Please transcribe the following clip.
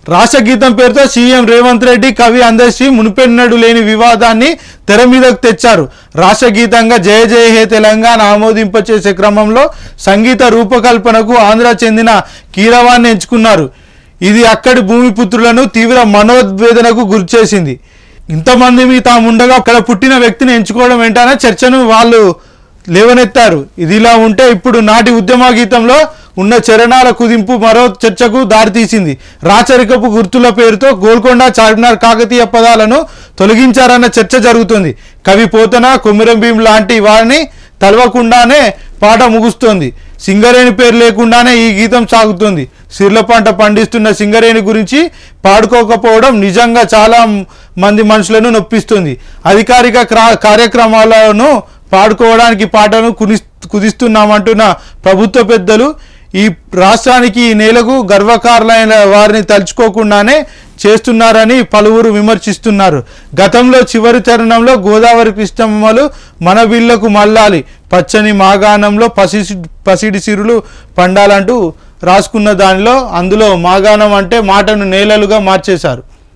రాష్ట్ర గీతం పేరుతో సీఎం రేవంత్ రెడ్డి కవి అందశ్రీ మునిపెన్నడు లేని వివాదాన్ని తెర మీదకు తెచ్చారు. రాష్ట్ర గీతంగా జయ జయ హే తెలంగాణ ఆమోదింపచేసే క్రమంలో సంగీత రూపకల్పనకు ఆంధ్ర చెందిన కీరవాన్ని ఎంచుకున్నారు. ఇది అక్కడి భూమిపుత్రులను తీవ్ర మనోవేదనకు గురిచేసింది. ఇంతమంది తాముండగా అక్కడ పుట్టిన వ్యక్తిని ఎంచుకోవడం ఏంటనే చర్చను వాళ్ళు లేవనెత్తారు. ఇదిలా ఉంటే ఇప్పుడు నాటి ఉద్యమ గీతంలో ఉన్న చరణాల కుదింపు మరో చర్చకు దారితీసింది. రాచరికపు గుర్తుల పేరుతో గోల్కొండ, చార్మినార్, కాకతీయ పదాలను తొలగించారన్న చర్చ జరుగుతుంది. కవి పోతన, కొమిరం భీం లాంటి వారిని తలవకుండానే పాట ముగుస్తోంది. సింగరేణి పేరు లేకుండానే ఈ గీతం సాగుతుంది. సిర్ల పంట పండిస్తున్న సింగరేణి గురించి పాడుకోకపోవడం నిజంగా చాలా మంది మనుషులను నొప్పిస్తుంది. అధికారిక కార్యక్రమాలను పాడుకోవడానికి పాటను కుదిస్తున్నామంటున్న ప్రభుత్వ పెద్దలు ఈ రాష్ట్రానికి, ఈ నేలకు గర్వకారులైన వారిని తలుచుకోకుండానే చేస్తున్నారని పలువురు విమర్శిస్తున్నారు. గతంలో చివరి తరుణంలో గోదావరి కృష్ణమ్మలు మన వీళ్లకు మల్లాలి, పచ్చని మాగాణంలో పసిడి సిరులు పండాలంటూ రాసుకున్న దానిలో అందులో మాగాణం అంటే మాటను నేలలుగా మార్చేశారు.